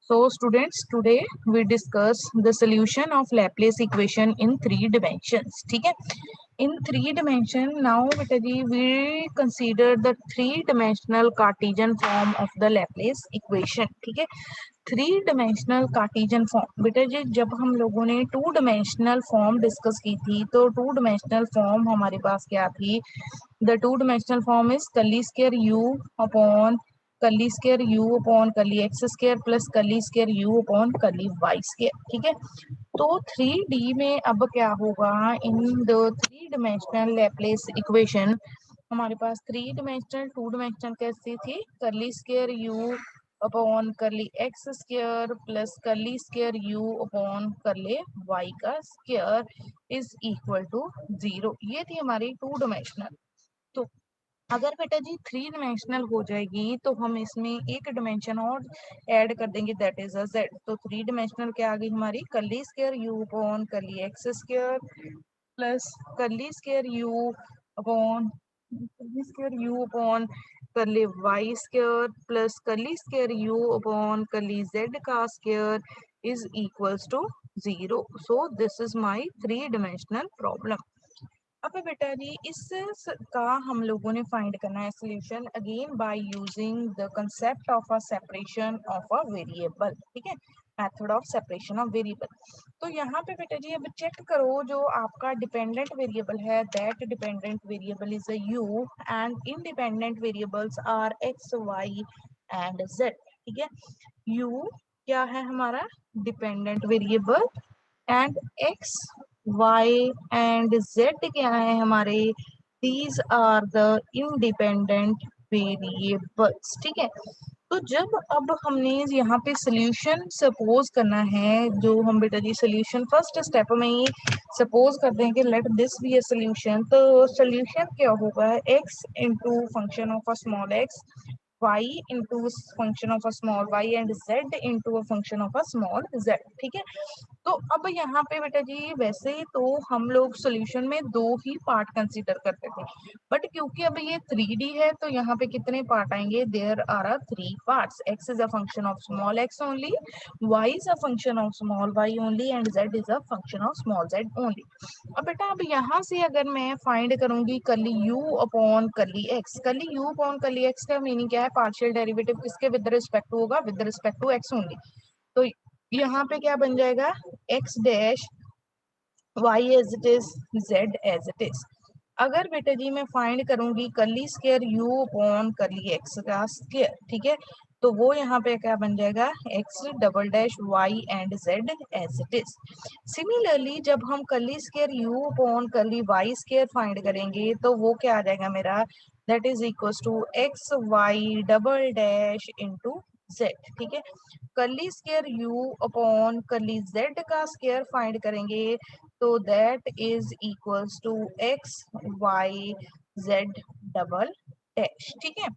So students, today we discuss the solution of Laplace equation in three dimensions. ठीक है? In three dimension, now beta ji we consider the three dimensional Cartesian form of the Laplace equation. ठीक है? Three dimensional Cartesian form बेटा जी जब हम लोगों ने to dimensional form discuss की थी तो टू डिमेंशनल फॉर्म हमारे पास क्या थी. The two dimensional form is curly square u upon curly square u upon curly x square plus curly square u upon curly y square. ठीक है. तो 3D में अब क्या होगा in the three dimensional Laplace equation हमारे पास three dimensional two dimensional कैसी थी curly square u upon curly x square plus curly square u upon curly y का स्क्वायर इज इक्वल टू 0. ये थी हमारी टू डिमेंशनल. तो अगर बेटा जी थ्री डिमेंशनल हो जाएगी तो हम इसमें एक डिमेंशन और ऐड कर देंगे दैट इज अ जेड. तो थ्री डिमेंशनल क्या आ गई हमारी curly square u upon curly x square plus curly square u upon curly y square plus curly square u upon curly z का square is equals to 0. So this is my three dimensional problem. अब बेटा जी इस का हम लोगों ने find करना है solution again by using the concept of a separation of a variable. ठीक है. Method of separation of variable. तो यहाँ पे बेटा जी अब चेक करो जो आपका डिपेंडेंट वेरिएबल है that dependent variable is a u and independent variables are x y and z. ठीक है. यू क्या है हमारा dependent variable and x y and z क्या है हमारे these are the independent variables. ठीक है. तो जब अब हमने यहाँ पे सोल्यूशन सपोज करना है जो हम बेटा जी सोल्यूशन फर्स्ट स्टेप में ही सपोज करते हैं कि let this be a solution. तो सोल्यूशन क्या होगा x into function of a small x y into function of a small y and z into a function of a small z. ठीक है. तो अब यहाँ पे बेटा जी वैसे तो हम लोग सॉल्यूशन में दो ही पार्ट कंसीडर करते थे बट क्योंकि अब ये 3D है तो यहाँ पे कितने पार्ट आएंगे there are are three parts. x is a function of small x only, y is a function of small y only and z is a function of small z only. अब बेटा अब यहाँ से अगर मैं find करूंगी curly u upon curly x. Curly u upon curly x का meaning क्या है पार्शियल डेरिवेटिव किसके विद रिस्पेक्ट होगा with respect to x only. तो यहाँ पे क्या बन जाएगा x dash y as it is z as it is. अगर बेटा जी मैं फाइंड करूंगी curly square u upon curly x का स्क्वायर. ठीक है. तो वो यहाँ पे क्या बन जाएगा x double dash y and z as it is. Similarly जब हम curly square u upon curly y square find करेंगे तो वो क्या आ जाएगा मेरा that is equal to x y double dash into z. ठीक है. Curly square u upon curly z का स्क्वायर फाइंड करेंगे तो that is equals to x y z double dash. ठीक है.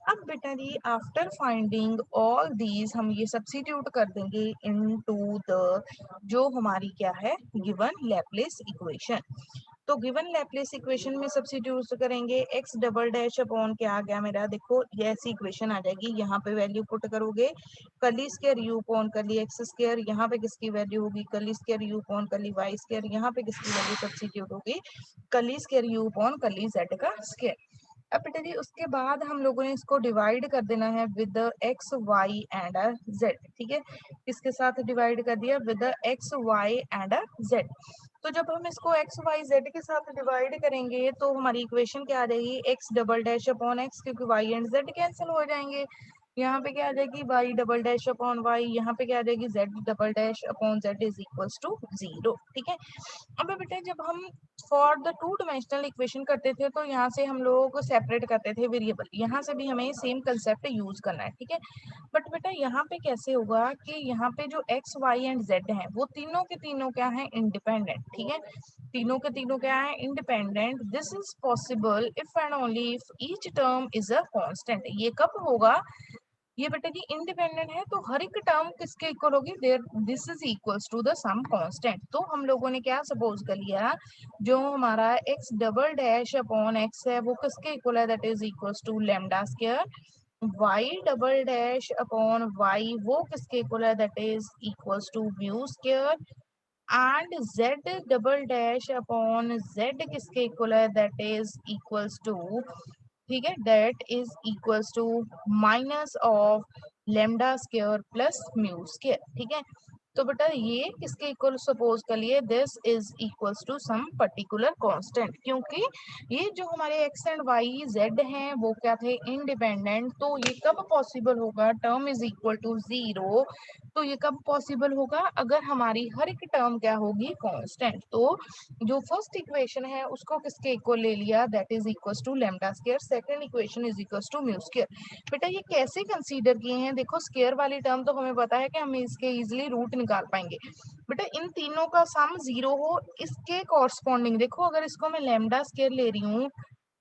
अब बेटा जी आफ्टर फाइंडिंग ऑल दीज हम ये सब्स्टिट्यूट कर देंगे इनटू द जो हमारी क्या है गिवन लैप्लेस इक्वेशन. तो गिवन लैप्लेस इक्वेशन में सब्स्टिट्यूट करेंगे x डबल डैश अपॉन क्या आ गया मेरा देखो ये ऐसी इक्वेशन आ जाएगी. यहाँ पे वैल्यू पुट करोगे curly square u upon curly x square. यहाँ पे किसकी वैल्यू होगी curly square u upon curly y square. यहाँ पे किसकी वैल्यू सब्स्टिट्यूट होगी curly square u upon curly z का स्क्वायर. अब बेटा जी उसके बाद हम लोगों ने इसको डिवाइड कर देना है with x y and z. ठीक है. किसके साथ डिवाइड कर दिया with x y and z. तो जब हम इसको एक्स वाई जेड के साथ डिवाइड करेंगे तो हमारी इक्वेशन क्या आ जाएगी x double dash upon x क्योंकि वाई एंड जेड कैंसिल हो जाएंगे. यहाँ पे क्या आ जाएगी y double dash upon y. यहाँ पे क्या आ जाएगी z double dash upon z is equals to 0. ठीक है. अब बेटा जब हम for the two dimensional equation करते थे तो यहाँ से हम लोग सेपरेट करते थे वेरिएबल. यहाँ से भी हमें सेम कंसेप्ट यूज करना है. ठीक है. बट बेटा यहाँ पे कैसे होगा कि यहाँ पे जो एक्स वाई एंड जेड है वो तीनों के तीनों क्या है इंडिपेंडेंट. ठीक है. तीनों के तीनों क्या है independent. This is possible if and only if each term is a constant. ये कब होगा ये बेटा जी इंडिपेंडेंट है तो हर एक टर्म किसके इक्वल होगी there this is equals to the some constant. तो हम लोगों ने क्या सपोज कर लिया जो हमारा x double dash upon x है वो किसके इक्वल है that is equals to lambda square y double dash upon y वो किसके इक्वल है, that is equals to mu square, and z double dash upon z किसके इक्वल है, that is equals to, ठीक है, that is equals to minus of lambda square plus mu square, ठीक है। तो बेटा ये किसके इक्वल सपोज कर लिए, this is equals to some particular constant, क्योंकि ये जो हमारे x एंड y z हैं वो क्या थे, इंडिपेंडेंट। तो ये कब पॉसिबल होगा, टर्म इज इक्वल टू 0, तो ये कब पॉसिबल होगा, अगर हमारी हर एक टर्म क्या होगी, कांस्टेंट। तो जो फर्स्ट इक्वेशन है उसको किसके इक्वल ले लिया, that is equals to lambda square, second equation is equals to mu square. बेटा ये कैसे कंसीडर किए हैं, देखो स्क्वायर वाली टर्म तो हमें पता है कि हम इसके इजीली रूट निकाल पाएंगे। बेटा इन तीनों का सम 0 हो, इसके कॉरस्पॉन्डिंग देखो, अगर इसको मैं लेमडा स्क्वायर ले रही हूँ,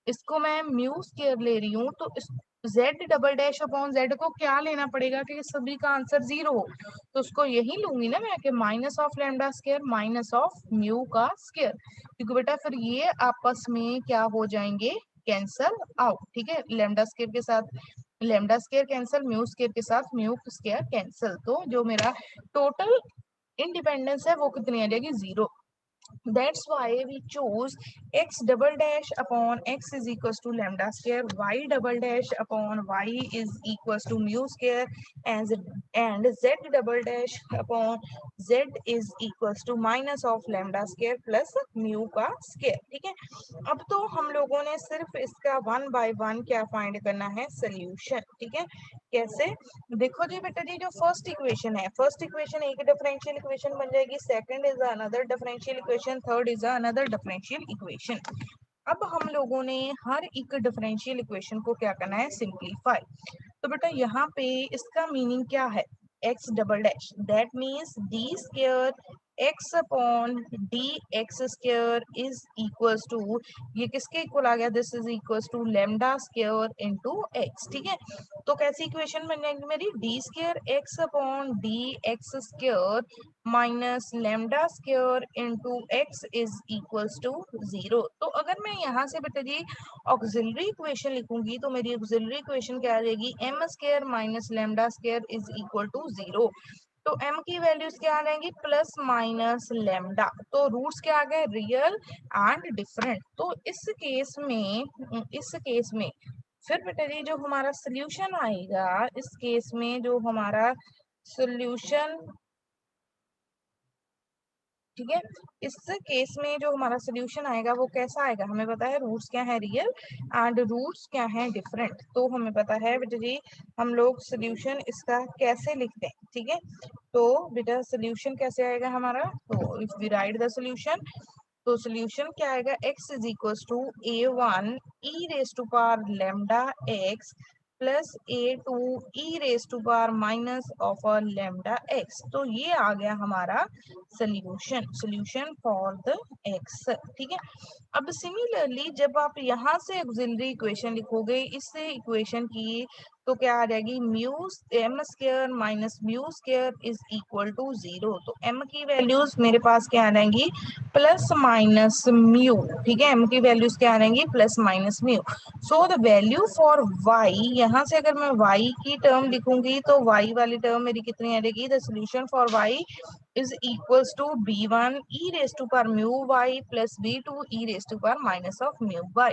इसको मैं म्यू स्क्वायर ले रही हूँ, तो इस z double dash upon z को क्या लेना पड़ेगा कि सभी का आंसर 0 हो, तो उसको यही लूंगी ना मैं कि minus of lambda square minus of mu का स्क्वायर, क्योंकि बेटा फिर ये आपस में क्या हो जाएंगे, कैंसल आउट, ठीक है। लेमडा स्क्वायर के साथ lambda square cancel, mu square के साथ म्यू स्क्वायर कैंसिल, तो जो मेरा टोटल इंडिपेंडेंस है वो कितनी आ जाएगी, 0। That's why we choose x double dash upon x is equals to lambda square, y double dash upon y is equals to mu square, and z double dash upon z is equals to minus of lambda square plus mu का square, ठीक है। अब तो हम लोगों ने सिर्फ इसका वन बाय वन क्या फाइंड करना है, सोल्यूशन, ठीक है। कैसे, देखो जी बेटा जी, जो फर्स्ट इक्वेशन है, फर्स्ट इक्वेशन एक डिफरेंशियल इक्वेशन बन जाएगी, second is another differential equation, third is another differential equation. अब हम लोगों ने हर एक डिफरेंशियल इक्वेशन को क्या करना है, सिंप्लीफाई। तो बेटा यहाँ पे इसका मीनिंग क्या है, x double dash, that means d square x upon d x square is equals to, ये किसके इक्वल आ गया, this is equals to lambda square into x, ठीक है। तो कैसी इक्वेशन बन जाएगी मेरी, d square x upon d x square minus lambda square into x is equals to 0। तो अगर मैं यहाँ से बेटा जी ऑक्सिलरी इक्वेशन लिखूंगी तो मेरी ऑक्सिलरी इक्वेशन क्या आ जाएगी, m square minus lambda square is equal to 0। तो m की वैल्यूज क्या आ जाएंगी, प्लस माइनस लेमडा, तो रूट्स क्या आ गए, रियल एंड डिफरेंट। तो इस केस में फिर बेटा जी जो हमारा सोल्यूशन आएगा, इस केस में जो हमारा सोल्यूशन, ठीक है, इस केस में जो हमारा सोल्यूशन आएगा वो कैसा आएगा, हमें पता है रूट्स क्या है, रियल एंड रूट्स क्या है, डिफरेंट। तो हमें पता है बेटा जी हम लोग सोल्यूशन इसका कैसे लिखते हैं, ठीक है। तो बेटा सोल्यूशन कैसे आएगा हमारा, तो if we write the solution, तो सोल्यूशन क्या आएगा, x is equals to a1 e raise to power lambda x plus a2 e raise to power minus of lambda x। तो ये आ गया हमारा सोल्यूशन फॉर द x, ठीक है। अब सिमिलरली जब आप यहाँ से ऑक्सिलरी इक्वेशन लिखोगे इस इक्वेशन की, तो क्या आ जाएगी, mu m square minus mu square is equal to 0। तो m की वैल्यूज मेरे पास क्या आ जाएंगी, प्लस माइनस म्यू, ठीक है, m की वैल्यूज क्या आ जाएंगी, plus minus mu. So the value for y, यहाँ से अगर मैं y की टर्म लिखूंगी तो y वाली टर्म मेरी कितनी आ जाएगी, the solution for y is equals to b1 e raised to power mu y plus b2 e raised to power minus of mu y।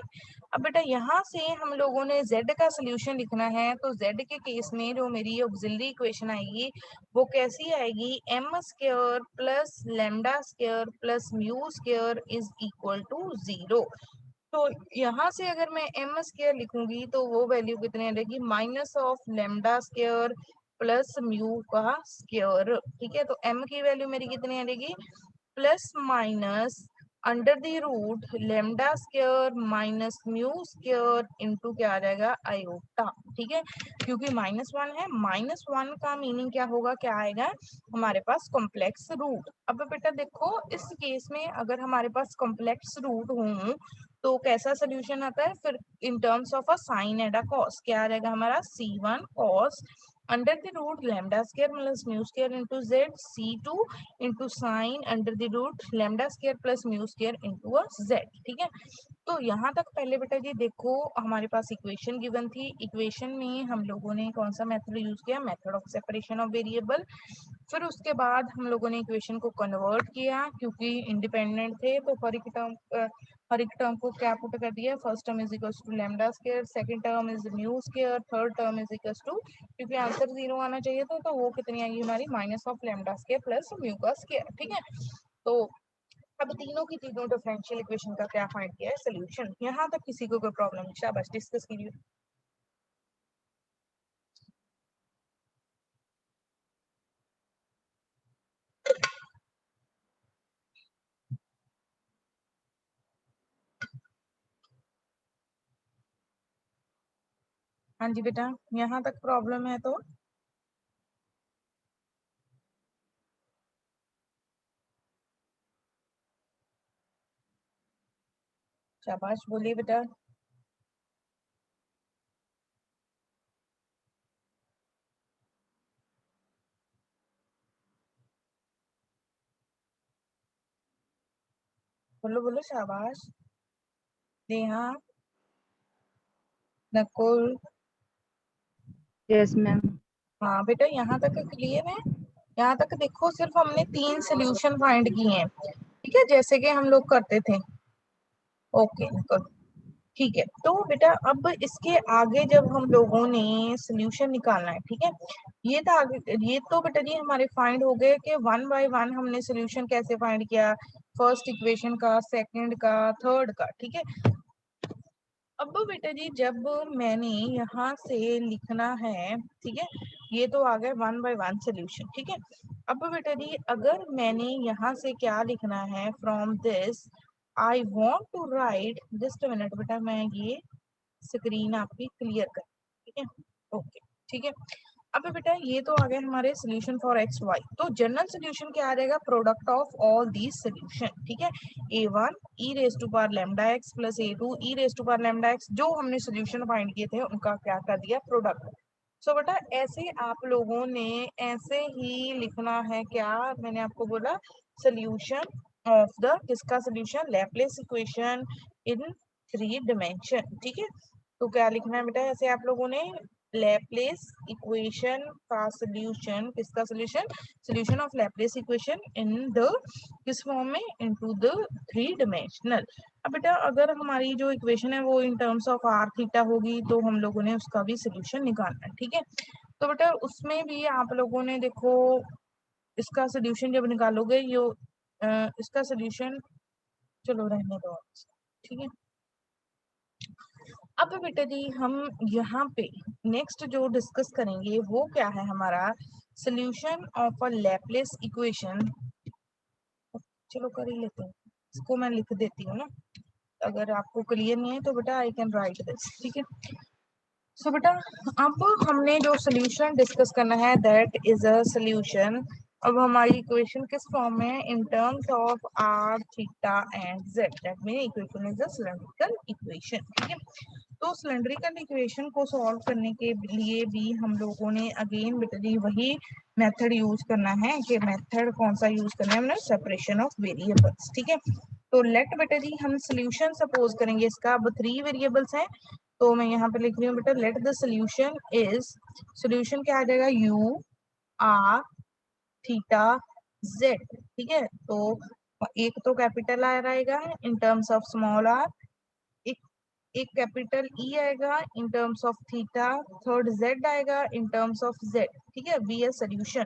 अब बेटा यहाँ से हम लोगों ने z का सोल्यूशन लिखना है, तो z के केस में जो मेरी ऑक्सिलरी इक्वेशन आएगी वो कैसी आएगी, m square plus lambda square plus mu square is equal to 0। तो यहाँ से अगर मैं m स्क्वायर लिखूंगी तो वो वैल्यू कितनी आ जाएगी, minus of lambda square plus mu का स्क्वायर, ठीक है। तो m की वैल्यू मेरी कितनी आ जाएगी, plus minus under the root lambda square minus mu square into क्या आ जाएगा, आयोटा, ठीक है। क्योंकि -1 है, -1 का मीनिंग क्या होगा, क्या आएगा हमारे पास कॉम्प्लेक्स रूट। अब बेटा देखो इस केस में अगर हमारे पास कॉम्प्लेक्स रूट हो तो कैसा सोल्यूशन आता है, फिर in terms of a sine and a cos क्या आ जाएगा हमारा, c1 cos under the root lambda square plus mu square into z, c2 into sine under the root lambda square plus mu square into z, ठीक है। तो यहाँ तक पहले बेटा जी देखो हमारे पास इक्वेशन गिवन थी, इक्वेशन में हम लोगों ने कौन सा मेथड यूज किया, method of separation of variable. फिर उसके बाद हम लोगों ने इक्वेशन को कन्वर्ट किया, क्योंकि इंडिपेंडेंट थे तो हर एक टर्म को क्या पुट कर दिया, first term is equal to lambda square, second term is mu square, third term is equal to, क्योंकि आंसर 0 आना चाहिए था तो वो कितनी आएगी हमारी minus of lambda square plus mu का स्क्वायर। ठीक है, तो अब तीनों की तीनों डिफरेंशियल इक्वेशन का क्या फाइंड किया है, सोल्यूशन। यहाँ तक किसी को कोई प्रॉब्लम नहीं, शाबाश डिस्कस कीजिए। हाँ जी बेटा, यहाँ तक प्रॉब्लम है तो शाबाश बोलिए बेटा। बोलो बोलो शाबाश। नेहा, नकुल। Yes ma'am. हाँ बेटा, यहाँ तक क्लियर है। यहाँ तक देखो सिर्फ हमने 3 सोल्यूशन फाइंड किए हैं, ठीक है, जैसे कि हम लोग करते थे। ओके नकुल, ठीक है। तो बेटा अब इसके आगे जब हम लोगों ने सोल्यूशन निकालना है, ठीक है, ये था आगे, ये तो बेटा जी हमारे फाइंड हो गए कि वन बाय वन हमने सोल्यूशन कैसे फाइंड किया, फर्स्ट इक्वेशन का, सेकंड का, थर्ड का। ठीक है, अब बेटा जी जब मैंने यहाँ से लिखना है, ठीक है, ये तो आ गया वन बाय वन सोल्यूशन। ठीक है, अब बेटा जी अगर मैंने यहाँ से क्या लिखना है, from this I want to write, just minute बेटा मैं ये स्क्रीन आपकी क्लियर कर, ठीक है, ओके, ठीक है। अब बेटा ये तो आ गया हमारे सोल्यूशन फॉर एक्स वाई, तो जनरल सोल्यूशन क्या आ जाएगा, product of all these solution. ठीक है, a1 e raise to power lambda x plus a2 e raise to power lambda x, जो हमने सोल्यूशन फाइंड किए थे उनका क्या कर दिया, प्रोडक्ट। सो बेटा ऐसे आप लोगों ने ऐसे ही लिखना है, क्या मैंने आपको बोला, सोल्यूशन ऑफ द किसका सोल्यूशन, लैप्लेस इक्वेशन इन 3 डिमेंशन। ठीक है, तो क्या लिखना है बेटा, ऐसे आप लोगों ने लैप्लेस इक्वेशन का सोल्यूशन, किसका solution, solution of Laplace equation in the किस फॉर्म में, इनटू द 3 डिमेंशनल। अब बेटा अगर हमारी जो इक्वेशन है वो in terms of r theta होगी तो हम लोगों ने उसका भी सोल्यूशन निकालना है। ठीक है, तो बेटा उसमें भी आप लोगों ने देखो इसका सोल्यूशन जब निकालोगे यो इसका सोल्यूशन, चलो रहने दो, ठीक है। अब बेटा जी हम यहाँ पे नेक्स्ट जो डिस्कस करेंगे वो क्या है हमारा, solution of a Laplace equation. चलो कर ही लेते हैं, इसको मैं लिख देती हूँ ना, अगर आपको क्लियर नहीं है तो बेटा आई कैन राइट दिस। ठीक है, सो बेटा अब हमने जो सोल्यूशन डिस्कस करना है दैट इज अ सोल्यूशन। अब हमारी इक्वेशन किस फॉर्म में है, in terms of r theta and z, that mean equation is a cylindrical equation. ठीक है, तो सिलेंड्रिकल इक्वेशन को सॉल्व करने के लिए भी हम लोगों ने अगेन बेटा जी वही मेथड यूज करना है, कि मेथड कौन सा यूज करना है, हमने सेपरेशन ऑफ वेरिएबल्स। ठीक है, तो लेट बेटा जी हम सोल्यूशन सपोज करेंगे इसका, अब 3 वेरिएबल्स हैं तो मैं यहाँ पे लिख रही हूँ बेटा, let the solution is, solution क्या आ जाएगा, यू आर थीटा जेड। ठीक है, तो एक तो कैपिटल आर आएगा in terms of small r, एक एक कैपिटल ई आएगा in terms of theta, third z आएगा इन टर्म्स ऑफ जेड। ठीक है, बी ए सोल्यूशन।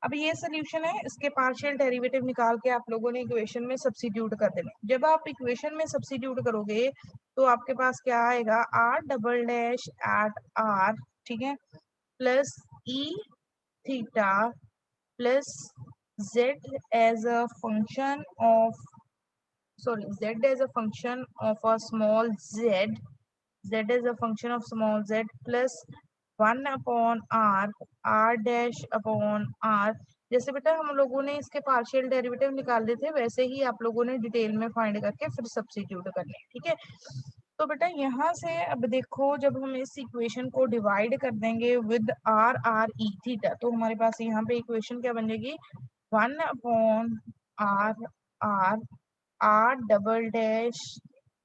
अब ये सोल्यूशन है, इसके पार्शियल डेरिवेटिव निकाल के आप लोगों ने इक्वेशन में सब्स्टिट्यूट कर देना। जब आप इक्वेशन में सब्स्टिट्यूट करोगे तो आपके पास क्या आएगा, r double dash at r, ठीक है, plus e theta plus z as a function of, sorry, z as a function of a small z, z is a function of small z plus 1 upon r dash upon r। जैसे बेटा हम लोगों ने इसके partial derivative निकाले थे वैसे ही आप लोगों ने डिटेल में फाइंड करके फिर सब्स्टिट्यूट करने। ठीक है, तो बेटा यहाँ से अब देखो जब हम इस इक्वेशन को डिवाइड कर देंगे with r r e theta, तो हमारे पास यहाँ पे इक्वेशन क्या बन जाएगी, 1 upon r r, r double dash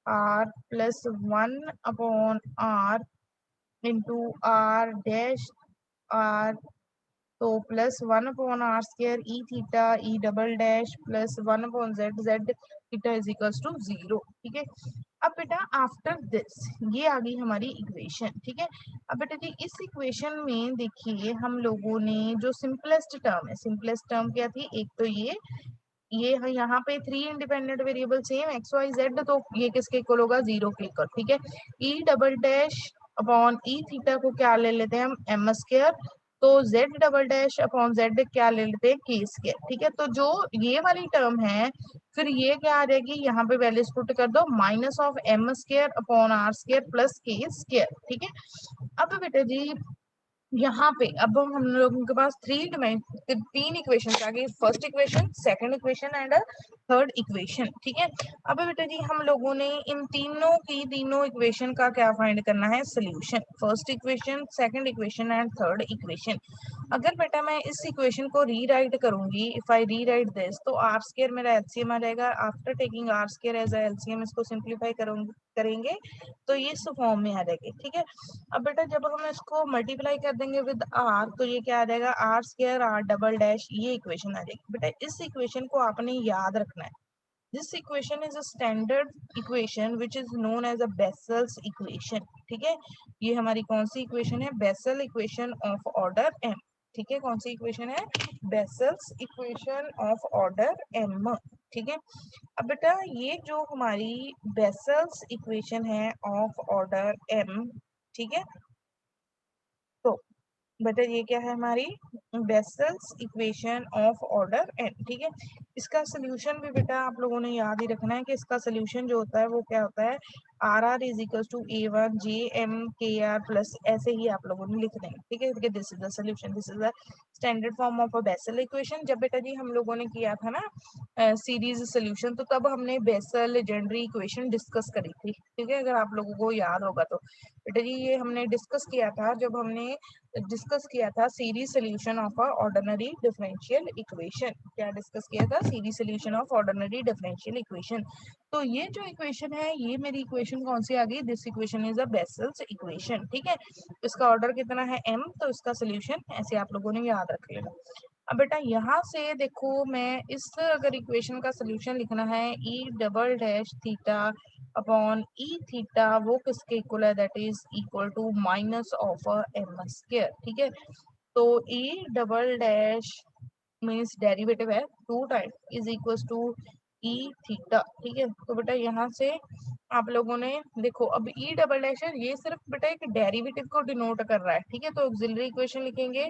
r plus 1/r into r dash r, तो plus 1/r² e theta e double dash plus 1/z z theta is equals to 0। ठीक है, अब बेटा आफ्टर दिस ये आ गई हमारी इक्वेशन। ठीक है, अब बेटा जी इस इक्वेशन में देखिए हम लोगों ने जो सिंपलेस्ट टर्म है, सिंपलेस्ट टर्म क्या थी, एक तो ये है यहाँ पे 3 independent variable same x y z, तो ये किसके इक्वल होगा, 0 के इक्वल। ठीक है, e double dash upon e theta को क्या ले लेते हैं हम, एम स्क्वायर, तो z double dash upon z क्या ले लेते हैं, के स्क्वायर। ठीक है, तो जो ये वाली टर्म है फिर ये क्या आ जाएगी, यहाँ पे वैल्यूज पुट कर दो, minus of m square upon r square plus k square. ठीक है, अब बेटा जी यहाँ पे अब हम लोगों के पास तीन इक्वेशन आ गई, first equation, second equation and third equation. ठीक है, अब बेटा जी हम लोगों ने इन तीनों इक्वेशन का क्या फाइंड करना है, solution, first equation, second equation and third equation. अगर बेटा मैं इस इक्वेशन को रीराइट करूंगी, इफ आई रीराइट दिस, तो आर स्क्वायर मेरा एलसीएम आ जाएगा, after taking r square as a LCM इसको सिंप्लीफाई करेंगे तो ये इस फॉर्म में आ जाएगी। ठीक है, अब बेटा जब हम इसको मल्टीप्लाई कर देंगे विद आर तो ये क्या आ जाएगा, r square r double dash, ये इक्वेशन आ जाएगी। बेटा इस इक्वेशन को आपने याद रखना है, this equation is a standard equation which is known as a Bessel's equation. ठीक है, ये हमारी कौन सी इक्वेशन है, Bessel equation of order m. ठीक है, कौन सी इक्वेशन है, Bessel's equation of order m. ठीक है, अब बेटा ये जो हमारी बेसल्स इक्वेशन है ऑफ ऑर्डर एम, ठीक है, तो बेटा ये क्या है हमारी Bessel's equation of order n. ठीक है, इसका सोल्यूशन भी बेटा आप लोगों ने याद ही रखना है कि इसका सोल्यूशन जो होता है वो क्या होता है, r r is equal to a one j m k r plus, ऐसे ही आप लोगों ने लिख देंगे। ठीक है, this is the solution, this is the standard form of a Bessel equation. जब बेटा जी हम लोगों ने किया था ना सीरीज सोल्यूशन, तो तब हमने बेसल लेजेंडरी इक्वेशन डिस्कस करी थी। ठीक है, अगर आप लोगों को याद होगा तो बेटा जी ये हमने डिस्कस किया था जब हमने डिस्कस किया था series solution of a ordinary differential equation. क्या डिस्कस किया था, series solution of ordinary differential equation. तो ये जो इक्वेशन है ये मेरी इक्वेशन कौन सी आ गई, this equation is a Bessel's equation. ठीक है, इसका ऑर्डर कितना है m, तो इसका सोल्यूशन ऐसे आप लोगों ने याद रख लेना। अब बेटा यहाँ से देखो मैं इस अगर इक्वेशन का सोल्यूशन लिखना है, e double dash theta upon e theta वो किसके इक्वल है, that is equal to minus of m square. ठीक है, तो e double dash means derivative है 2 time is equal to e theta. ठीक है, तो बेटा यहाँ से आप लोगों ने देखो अब ई डबल डैश है, ये सिर्फ बेटा एक डेरिवेटिव को डिनोट कर रहा है। ठीक है, तो ऑक्सिलरी इक्वेशन लिखेंगे,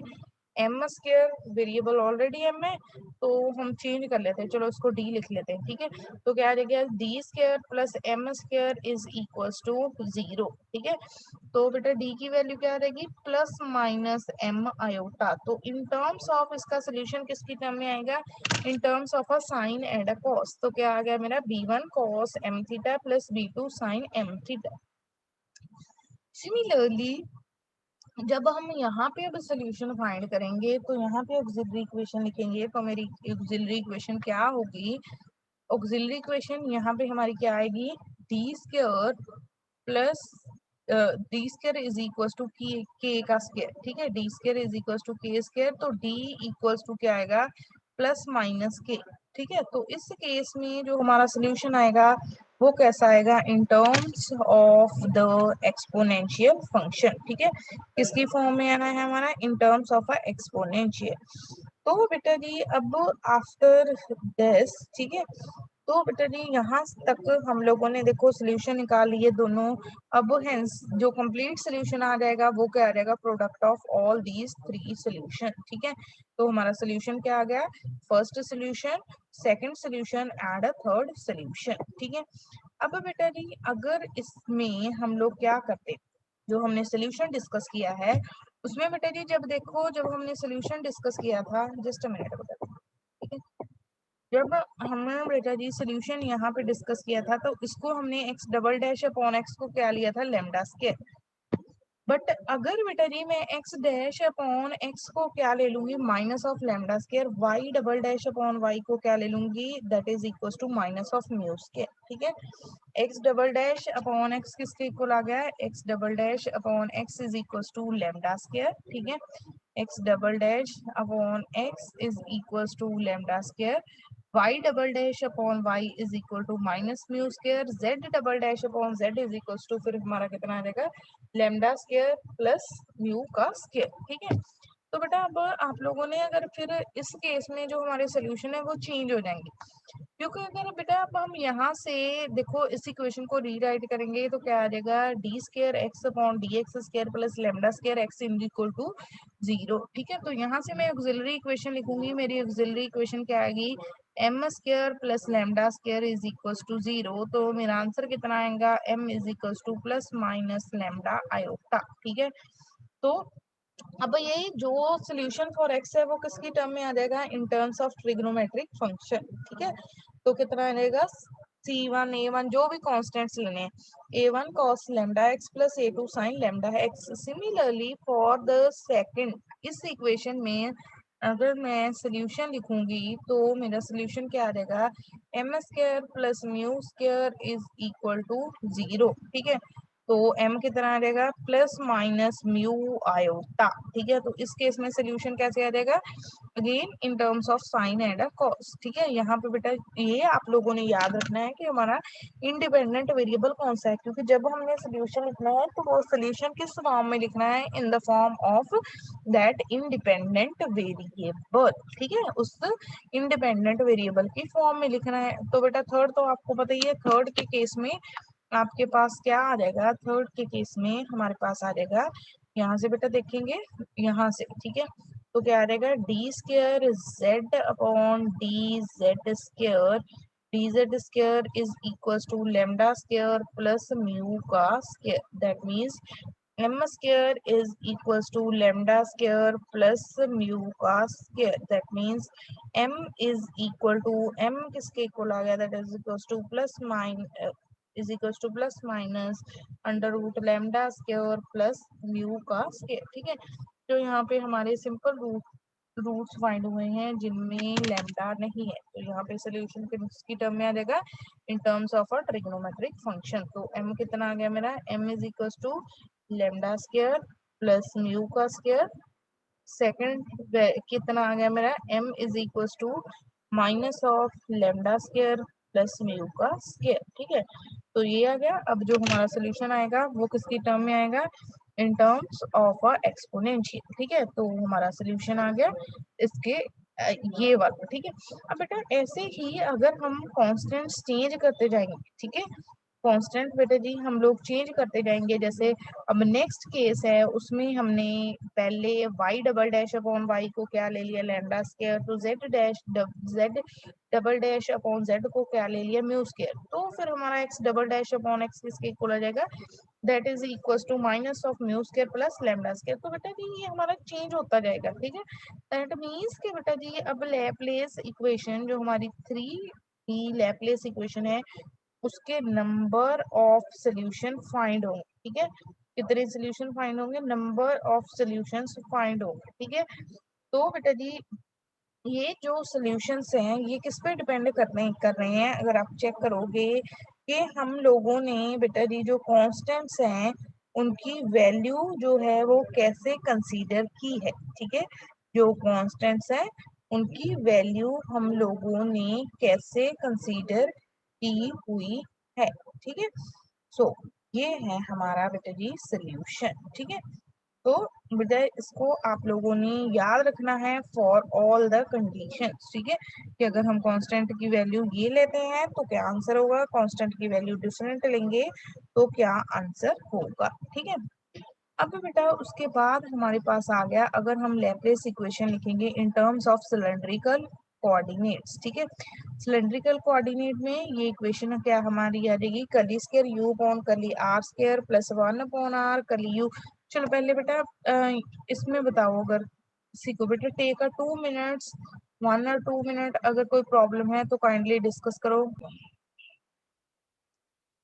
m square variable already m है तो हम चेंज कर लेते हैं, चलो इसको डी लिख लेते हैं। ठीक है, तो क्या आ जाएगा, d square plus m square is equals to 0। ठीक है, तो बेटा डी की वैल्यू क्या रहेगी, प्लस माइनस एम आयोटा, तो इन टर्म्स ऑफ इसका सोल्यूशन किसकी टर्म में आएगा, in terms of a sine and a cos, तो क्या आ गया मेरा b1 cos m theta plus b2 sin m theta. Similarly जब हम यहाँ पे अब सोल्यूशन फाइंड करेंगे तो यहाँ पे ऑक्सिलरी इक्वेशन लिखेंगे, तो मेरी ऑक्सिलरी इक्वेशन क्या होगी, ऑक्सिलरी इक्वेशन यहाँ पे हमारी क्या आएगी, d square plus d square is equal to k का स्क्वायर। ठीक है, d square is equal to k square, तो डी इक्वल्स टू क्या आएगा, प्लस माइनस के। ठीक है, तो इस केस में जो हमारा सोल्यूशन आएगा वो कैसा आएगा, in terms of the exponential function. ठीक है, किसकी फॉर्म में आना है हमारा, इन टर्म्स ऑफ अ एक्सपोनेंशियल। तो बेटा जी अब आफ्टर दिस, ठीक है, तो बेटा जी यहाँ तक हम लोगों ने देखो सोल्यूशन निकाल लिए दोनों। अब हेंस जो कंप्लीट सोल्यूशन आ जाएगा वो क्या आ जाएगा, product of all these 3 solution. ठीक है, तो हमारा सोल्यूशन क्या आ गया, first solution, second solution and a third solution. ठीक है, अब बेटा जी अगर इसमें हम लोग क्या करते, जो हमने सोल्यूशन डिस्कस किया है उसमें बेटा जी जब देखो जब हमने सोल्यूशन डिस्कस किया था, जस्ट अ मिनट बेटा, ठीक है, जब हमने बेटा जी सोल्यूशन यहाँ पे डिस्कस किया था तो इसको हमने x double dash upon x को क्या लिया था, लेमडा स्क्वायर। बट अगर बेटा जी मैं एक्स डैश अपॉन एक्स को क्या ले लूंगी, minus of lambda square, y double dash upon y को क्या ले लूंगी, that is equal to minus of mu square. ठीक है, x double dash upon x किसके इक्वल आ गया है, x double dash upon x is equal to lambda square. ठीक है, x double dash upon x is equal to lambda square, y double dash upon y is equal to minus mu square, z double dash upon z is equal to फिर हमारा कितना आ जाएगा, lambda square plus mu का square. ठीक है, तो बेटा अब आप लोगों ने अगर फिर इस केस में जो हमारे सोल्यूशन है वो चेंज हो जाएंगे, क्योंकि अगर बेटा अब हम यहाँ से देखो इस इक्वेशन को रीराइट करेंगे तो क्या आ जाएगा, d square x upon d x square plus lambda square x is equal to 0। ठीक है, तो यहाँ से मैं ऑक्सिलरी इक्वेशन लिखूंगी, मेरी ऑक्सिलरी इक्वेशन क्या आएगी, m square plus lambda square is equal to 0। तो मेरा आंसर कितना आएगा, m is equal to plus minus lambda iota. ठीक है, तो अब ये जो सोल्यूशन फॉर एक्स है वो किसकी टर्म में आ जाएगा, in terms of trigonometric function. ठीक है, तो कितना आ जाएगा, c1 a1 जो भी कांस्टेंट्स लेने हैं, a1 cos lambda x plus a2 sin lambda x. Similarly for the second, इस इक्वेशन में अगर मैं सोल्यूशन लिखूंगी तो मेरा सोल्यूशन क्या आ जाएगा, m square plus mu square is equal to 0। ठीक है, तो m कितना आ जाएगा, प्लस माइनस म्यू आयोटा। ठीक है, तो इस केस में सोल्यूशन कैसे आ जाएगा, again in terms of sine and cos. ठीक है, यहाँ पे बेटा ये आप लोगों ने याद रखना है कि हमारा इंडिपेंडेंट वेरिएबल कौन सा है, क्योंकि जब हमने सोल्यूशन लिखना है तो वो सोल्यूशन किस फॉर्म में लिखना है, in the form of that independent variable. ठीक है, उस इंडिपेंडेंट वेरिएबल की फॉर्म में लिखना है। तो बेटा थर्ड तो आपको पता ही है, थर्ड के केस में आपके पास क्या आ जाएगा, थर्ड के केस में हमारे पास आ जाएगा, यहाँ से बेटा देखेंगे यहाँ से। ठीक है, तो क्या आ जाएगा, d square z upon d z square, d z square is equal to lambda square plus mu का square, that means m square is equal to lambda square plus mu का square, that means m is equal to, m किसके equal आ गया, that is equal to plus mine is equal to plus minus under root lambda square plus mu का square. ठीक है, तो यहाँ पे हमारे सिंपल रूट्स फाइंड हुए हैं जिनमें लेमडा नहीं है, तो यहाँ पे सोल्यूशन किसकी टर्म में आ जाएगा, in terms of a trigonometric function. तो m कितना आ गया मेरा, m is equal to lambda square plus mu का स्क्वायर, सेकंड कितना आ गया मेरा, m is equal to minus of lambda square plus mu का स्क्वायर। ठीक है, तो ये आ गया। अब जो हमारा सोल्यूशन आएगा वो किसकी टर्म में आएगा, in terms of a exponential. ठीक है, तो हमारा सोल्यूशन आ गया इसके ये वाला। ठीक है, अब बेटा ऐसे ही अगर हम कॉन्स्टेंट्स चेंज करते जाएंगे, ठीक है, कांस्टेंट बेटा जी हम लोग चेंज करते जाएंगे, जैसे अब नेक्स्ट केस है उसमें हमने पहले y double dash upon y को क्या ले लिया, लैम्डा स्क्वायर, तो z double dash upon z को क्या ले लिया, म्यू स्क्वायर। तो फिर हमारा x double dash upon x किसके इक्वल आ जाएगा, that is equal to minus of mu square plus lambda square. तो बेटा जी ये हमारा चेंज होता जाएगा। ठीक है, दैट मीन्स कि बेटा जी अब लैपलेस इक्वेशन जो हमारी 3 लैपलेस इक्वेशन है उसके नंबर ऑफ सोल्यूशन फाइंड होंगे। ठीक है, कितने सोल्यूशन फाइंड होंगे, नंबर ऑफ सोल्यूशंस फाइंड होंगे। ठीक है, तो बेटा जी ये जो सोल्यूशंस हैं ये किस पे डिपेंड कर रहे हैं, अगर आप चेक करोगे कि हम लोगों ने बेटा जी जो कांस्टेंट्स हैं उनकी वैल्यू जो है वो कैसे कंसीडर की है। ठीक है, जो कांस्टेंट्स हैं उनकी वैल्यू हम लोगों ने कैसे कंसीडर की हुई है। ठीक है, सो ये है हमारा बेटा जी सोल्यूशन। ठीक है, तो बेटा इसको आप लोगों ने याद रखना है फॉर ऑल द कंडीशंस। ठीक है, कि अगर हम कांस्टेंट की वैल्यू ये लेते हैं तो क्या आंसर होगा, कांस्टेंट की वैल्यू डिफरेंट लेंगे तो क्या आंसर होगा। ठीक है, अब बेटा उसके बाद हमारे पास आ गया, अगर हम लैप्लेस इक्वेशन लिखेंगे इन टर्म्स ऑफ सिलेंड्रिकल कोऑर्डिनेट्स। ठीक है, सिलेंड्रिकल कोऑर्डिनेट में ये इक्वेशन क्या हमारी आ जाएगी, curly square u upon curly r square plus 1 upon r curly u. चलो पहले बेटा इसमें बताओ, अगर किसी को बेटा टेक अ 2 मिनट्स, 1 और 2 मिनट, अगर कोई प्रॉब्लम है तो काइंडली डिस्कस करो।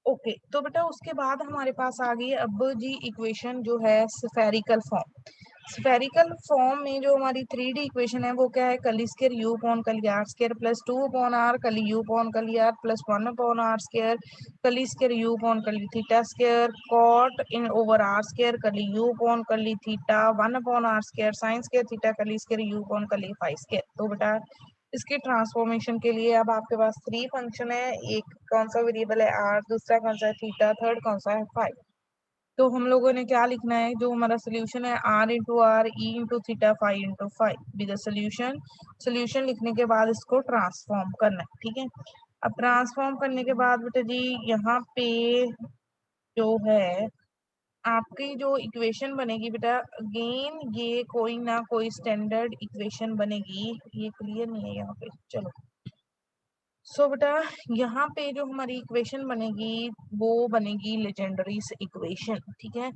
ओके तो बेटा उसके बाद हमारे पास आ गई अब जी इक्वेशन जो है स्फेरिकल फॉर्म। स्फेरिकल फॉर्म में जो हमारी 3D इक्वेशन है वो क्या है, curly square u upon curly r square plus 2 upon r curly u upon curly r plus 1 upon r square curly square u upon curly theta square cot in over r square curly u upon curly theta 1 upon r square sine square theta curly square u upon curly phi square. तो बेटा इसके transformation के लिए अब आपके पास 3 function है, एक कौन सा वेरिएबल है आर, दूसरा कौन सा है थीटा, थर्ड कौन सा है फाइव। तो हम लोगों ने क्या लिखना है, जो हमारा सोल्यूशन है r into r e into theta phi into phi be the solution. Solution लिखने के बाद इसको ट्रांसफॉर्म करना है, ठीक है। अब ट्रांसफॉर्म करने के बाद बेटा जी यहाँ पे जो है आपकी जो इक्वेशन बनेगी बेटा, अगेन ये कोई ना कोई स्टैंडर्ड इक्वेशन बनेगी, ये क्लियर नहीं है यहाँ पे, चलो। सो बेटा यहाँ पे जो हमारी इक्वेशन बनेगी वो बनेगी लेजेंडरीज इक्वेशन, ठीक है।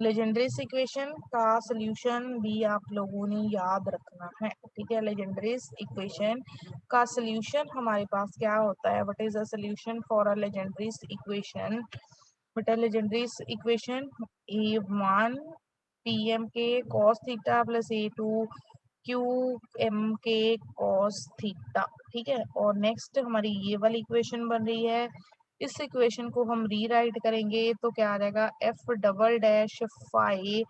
लेजेंडरीज इक्वेशन का सोल्यूशन भी आप लोगों ने याद रखना है, ठीक है। लेजेंडरीज इक्वेशन का सोल्यूशन हमारे पास क्या होता है, what is the solution for a Legendre's equation. बेटा Legendre's equation A1 PM k cos theta plus A2 q m k cos theta, ठीक है। और नेक्स्ट हमारी ये वाली इक्वेशन बन रही है, इस इक्वेशन को हम रीराइट करेंगे तो क्या आ जाएगा, f double dash phi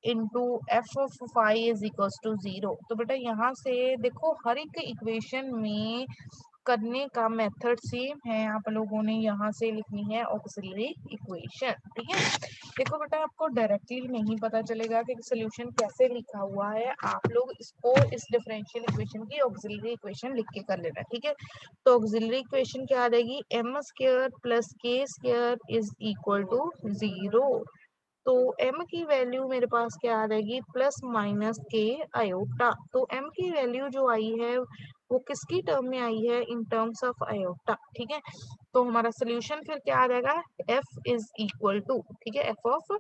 into f of phi is equals to 0। तो बेटा यहाँ से देखो हर एक इक्वेशन में करने का मेथड सेम है, आप लोगों ने यहाँ से लिखनी है ऑक्सिलरी इक्वेशन, ठीक है। देखो बेटा आपको डायरेक्टली नहीं पता चलेगा कि सोल्यूशन कैसे लिखा हुआ है, आप लोग इसको इस डिफरेंशियल इक्वेशन की ऑक्सिलरी इक्वेशन लिख के कर लेना, ठीक है। तो ऑक्सिलरी इक्वेशन क्या आ जाएगी, m square plus k square is equal to 0। तो m की वैल्यू मेरे पास क्या आ जाएगी, प्लस माइनस के आयोटा। तो m की वैल्यू जो आई है वो किसकी टर्म में आई है, इन टर्म्स ऑफ आयोटा, ठीक है। तो हमारा सोल्यूशन फिर क्या आ जाएगा, f इज इक्वल टू, ठीक है, f ऑफ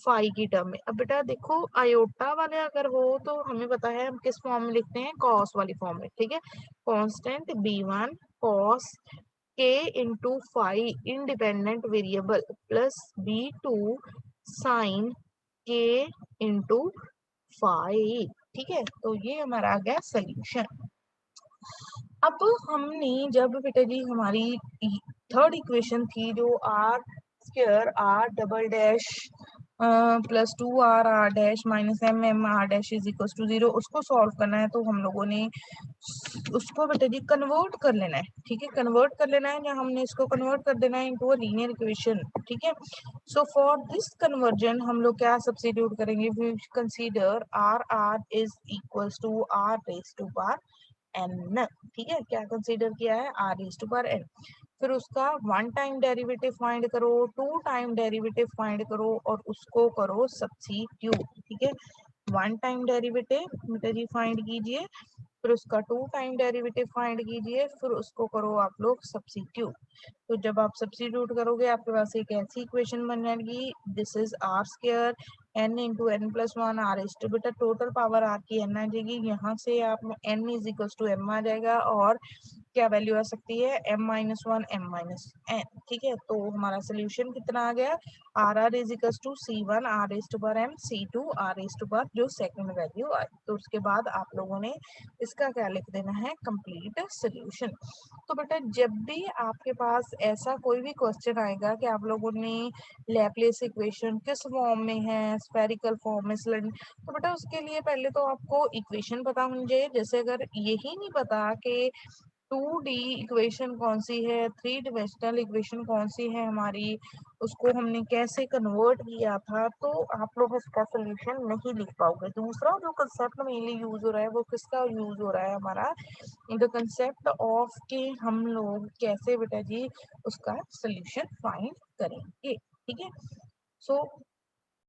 फाइव की टर्म में। अब बेटा देखो आयोटा वाले अगर हो तो हमें पता है हम किस फॉर्म में लिखते हैं, कॉस वाली फॉर्म में, ठीक है। Constant b1 cos k into phi independent variable plus b2 sine k into phi, ठीक है। तो ये हमारा आ गया सोल्यूशन। अब हमने जब बेटा जी हमारी थर्ड इक्वेशन थी जो r square r double dash plus 2r r dash minus m r dash is equal to 0, उसको सॉल्व करना है तो हम लोगों ने उसको बेटा जी कन्वर्ट कर लेना है, ठीक है। कन्वर्ट कर लेना है या हमने इसको कन्वर्ट कर देना है इनटू अ लीनियर इक्वेशन, ठीक है। सो फॉर दिस कन्वर्जन हम लोग क्या सब्स्टिट्यूट करेंगे, we consider r r is equals to r raise to power n, ठीक है। क्या कंसीडर किया है, r raise to power n। फिर उसका वन टाइम डेरिवेटिव फाइंड करो, टू टाइम डेरिवेटिव फाइंड करो और उसको करो सब्स्टिट्यूट, ठीक है। वन टाइम डेरिवेटिव बेटा जी फाइंड कीजिए, फिर उसका टू टाइम डेरिवेटिव फाइंड कीजिए, फिर उसको करो आप लोग सब्स्टिट्यूट। तो जब आप सब्स्टिट्यूट करोगे आपके पास एक ऐसी इक्वेशन बन जाएगी, this is r square n into n plus one r is to, बेटा टोटल पावर आर की n आ जाएगी, यहाँ से आप n is equal to m आ जाएगा और क्या वैल्यू आ सकती है, m minus one m minus n, ठीक है। तो हमारा सोल्यूशन कितना आ गया, r r is equal to c1 r is to power m c2 r is to power जो सेकंड वैल्यू आई। तो उसके बाद आप लोगों ने इसका क्या लिख देना है, कंप्लीट सोल्यूशन। तो बेटा जब भी आपके पास ऐसा कोई भी क्वेश्चन आएगा कि आप लोगों ने लैप्लेस इक्वेशन किस फॉर्म में है, स्फेरिकल फॉर्म में, तो बेटा उसके लिए पहले तो आपको इक्वेशन पता होनी चाहिए। जैसे अगर यही नहीं पता कि 2D इक्वेशन कौन सी है, थ्री डिमेंशनल इक्वेशन कौन सी है हमारी, उसको हमने कैसे कन्वर्ट किया था, तो आप लोग इसका सोल्यूशन नहीं लिख पाओगे। दूसरा जो कंसेप्ट मेनली यूज हो रहा है वो किसका यूज हो रहा है, हमारा द कंसेप्ट ऑफ के हम लोग कैसे बेटा जी उसका सोल्यूशन फाइंड करेंगे, ठीक है। सो